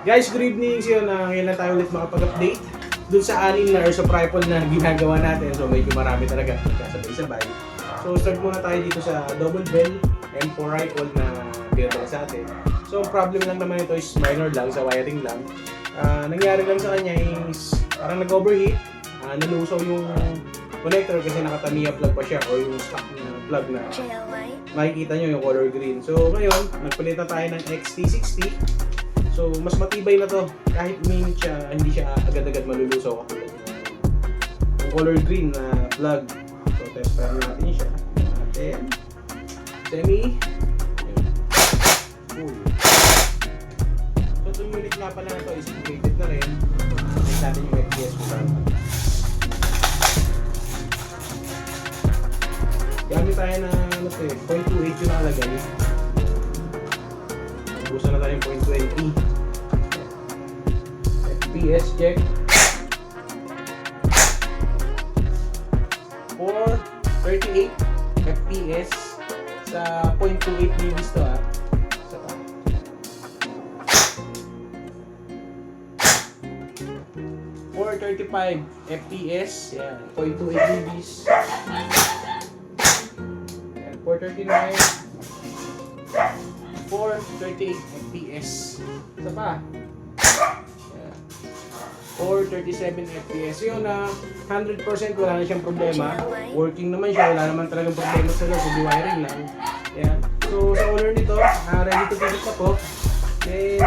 Guys, good evening sa iyo na ngayon lang tayo ulit makapag-update dun sa anim na or sa tripod na ginagawa natin. So medyo marami talaga magkasabay-sabay. So start muna tayo dito sa double bell M4 rifle na pinadala sa atin. So problem lang naman ito is minor lang, sa wiring lang. Nangyari lang sa kanya is parang nag-overheat, nalusaw yung connector kasi naka-Tamiya plug pa siya or yung stock na plug na makikita nyo yung color green. So ngayon, nagpalit na tayo ng XT60. So mas matibay na to kahit minute siya, hindi siya agad-agad malulusaw katulad yung color green na plug. So testahan natin siya. Natin semi full. So itong unit nga pala na to is integrated na rin. Check natin yung FPS ko lang. Gamit tayo na 0.28 yung nakalagay. Ubusan na tayo yung 0.20. FPS check. 438 FPS sa 0.28 dBs to ha. Isa pa. 435 FPS. Yan. 0.28 dBs. Yan. 439. 438 FPS. Isa pa. Yan. 437 FPS. Yun na 100% wala na siyang problema. Working naman siya. Wala naman talagang problema sa loob. Hindi wiring lang. Yan. So sa owner nito, ready to pick up po. Then,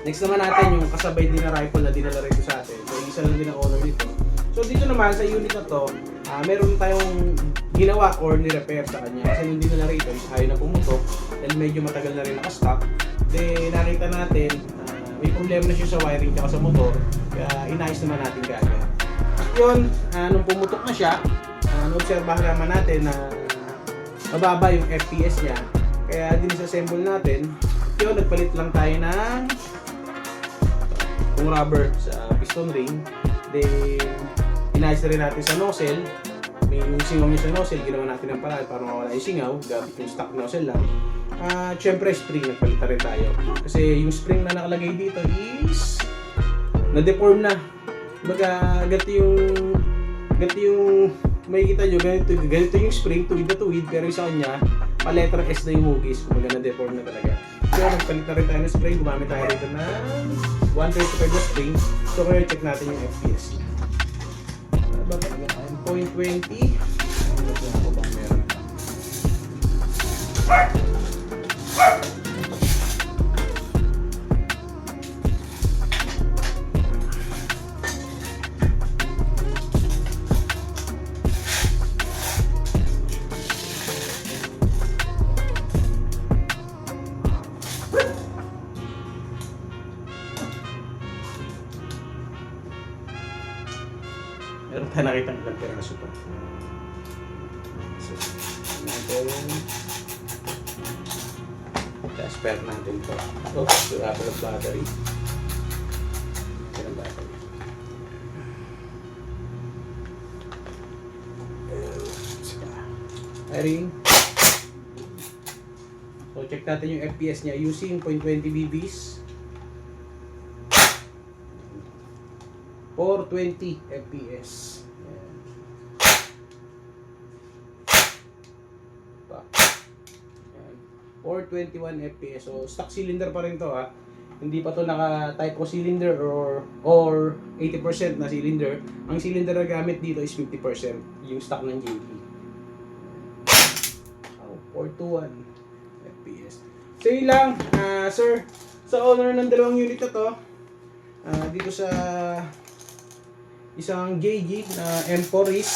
next naman natin yung kasabay din na rifle na dinala rin sa atin. So isa lang din ang owner nito. So dito naman sa unit na to, meron tayong ginawa or ni-repair sa kanya. Kasi yung dinala rito is ayaw na pumutok. Dahil medyo matagal na rin naka-stock. Then nakita natin, may problema na siya sa wiring at sa motor. Kaya inayos naman natin kagad. Yun, nung pumutok na siya, na-obserbahan naman natin na mababa yung FPS niya. Kaya din-disassemble natin. Yun, nagpalit lang tayo ng yung rubber sa piston ring. Then, inayos na rin natin sa nozzle. May yung singaw niya sa nozzle, ginawa natin ng paraan para mawala yung singaw. Gamit yung stock nozzle lang. Siyempre, spring, nagpalit na rin tayo. Kasi yung spring na nakalagay dito is na-deform na. Baga, ganito yung makikita nyo, ganito yung spring, tuwid na tuwid, pero yung sa kanya, pa-letter S na yung hugis, kumaga na-deform na talaga. So, nagpalit na rin tayo ng spring, gumamit tayo rito ng 135 na spring. So, ngayon check natin yung FPS niya. Bakit na tayo? 0.20. Ano ako bang meron? Meron tayo nakita ng ilang peraso pa. So, natin. Spare natin ito. Oh, apple of battery. Yan ang battery. Airing. So, check natin yung FPS niya using 0.20 dBs. 420 FPS. Ayan. Ayan. 421 FPS. So, stock cylinder pa rin to ha. Hindi pa to naka type O cylinder or 80% na cylinder. Ang cylinder na gamit dito is 50%. Yung stock ng JP. Oh, 421 FPS. So, yun lang. Sir, sa owner ng dalawang unit na to, dito sa isang JG na M4 is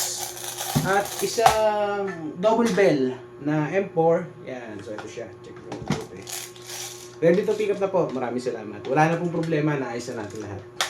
at isang double bell na M4. Yan, so ito siya. Check mo ito. Ready to pick up na po. Maraming salamat. Wala na pong problema, naayos na natin lahat.